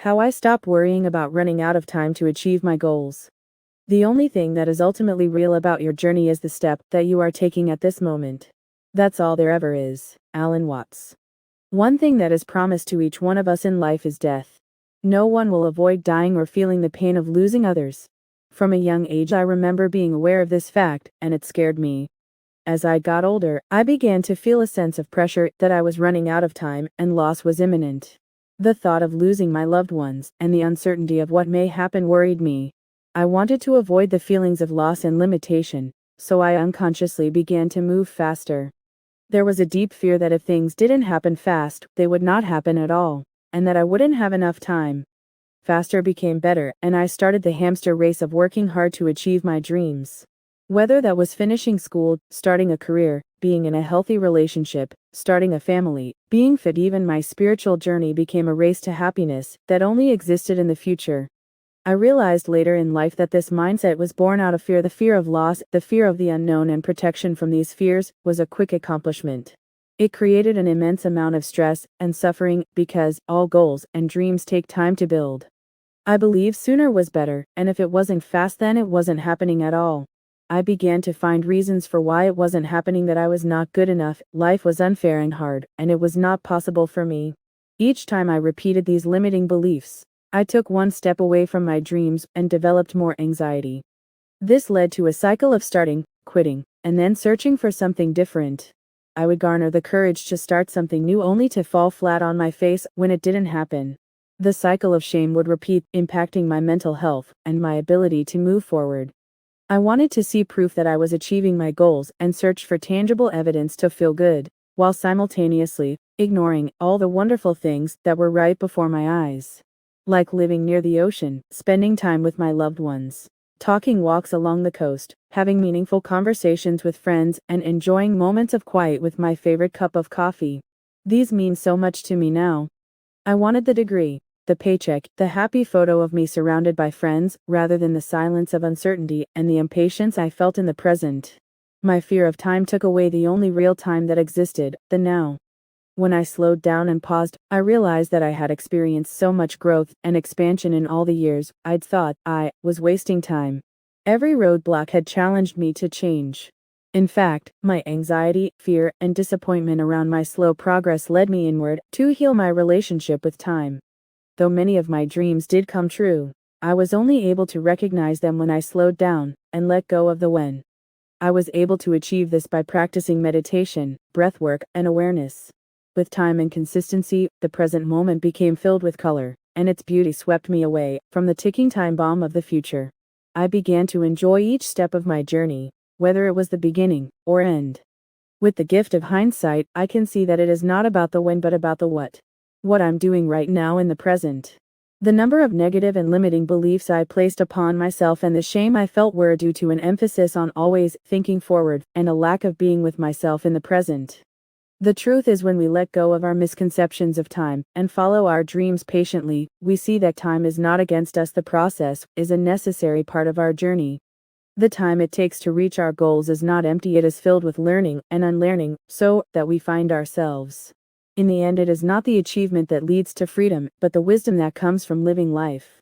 How I stopped worrying about running out of time to achieve my goals. The only thing that is ultimately real about your journey is the step that you are taking at this moment. That's all there ever is. Alan Watts. One thing that is promised to each one of us in life is death. No one will avoid dying or feeling the pain of losing others. From a young age, I remember being aware of this fact, and it scared me. As I got older, I began to feel a sense of pressure that I was running out of time and loss was imminent. The thought of losing my loved ones and the uncertainty of what may happen worried me. I wanted to avoid the feelings of loss and limitation, so I unconsciously began to move faster. There was a deep fear that if things didn't happen fast, they would not happen at all, and that I wouldn't have enough time. Faster became better, and I started the hamster race of working hard to achieve my dreams. Whether that was finishing school, starting a career, being in a healthy relationship, starting a family, being fit, even my spiritual journey became a race to happiness that only existed in the future. I realized later in life that this mindset was born out of fear, the fear of loss, the fear of the unknown, and protection from these fears was a quick accomplishment. It created an immense amount of stress and suffering because all goals and dreams take time to build. I believe sooner was better, and if it wasn't fast, then it wasn't happening at all. I began to find reasons for why it wasn't happening, that I was not good enough, life was unfair and hard, and it was not possible for me. Each time I repeated these limiting beliefs, I took one step away from my dreams and developed more anxiety. This led to a cycle of starting, quitting, and then searching for something different. I would garner the courage to start something new only to fall flat on my face when it didn't happen. The cycle of shame would repeat, impacting my mental health and my ability to move forward. I wanted to see proof that I was achieving my goals and searched for tangible evidence to feel good, while simultaneously ignoring all the wonderful things that were right before my eyes. Like living near the ocean, spending time with my loved ones, taking walks along the coast, having meaningful conversations with friends, and enjoying moments of quiet with my favorite cup of coffee. These mean so much to me now. I wanted the degree, the paycheck, the happy photo of me surrounded by friends, rather than the silence of uncertainty and the impatience I felt in the present. My fear of time took away the only real time that existed, the now. When I slowed down and paused, I realized that I had experienced so much growth and expansion in all the years I'd thought I was wasting time. Every roadblock had challenged me to change. In fact, my anxiety, fear, and disappointment around my slow progress led me inward to heal my relationship with time. Though many of my dreams did come true, I was only able to recognize them when I slowed down and let go of the when. I was able to achieve this by practicing meditation, breathwork, and awareness. With time and consistency, the present moment became filled with color, and its beauty swept me away from the ticking time bomb of the future. I began to enjoy each step of my journey, whether it was the beginning or end. With the gift of hindsight, I can see that it is not about the when but about the what. What I'm doing right now in the present. The number of negative and limiting beliefs I placed upon myself and the shame I felt were due to an emphasis on always thinking forward and a lack of being with myself in the present. The truth is, when we let go of our misconceptions of time and follow our dreams patiently, we see that time is not against us. The process is a necessary part of our journey. The time it takes to reach our goals is not empty, it is filled with learning and unlearning, so that we find ourselves. In the end, it is not the achievement that leads to freedom, but the wisdom that comes from living life.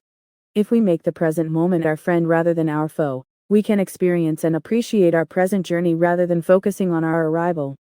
If we make the present moment our friend rather than our foe, we can experience and appreciate our present journey rather than focusing on our arrival.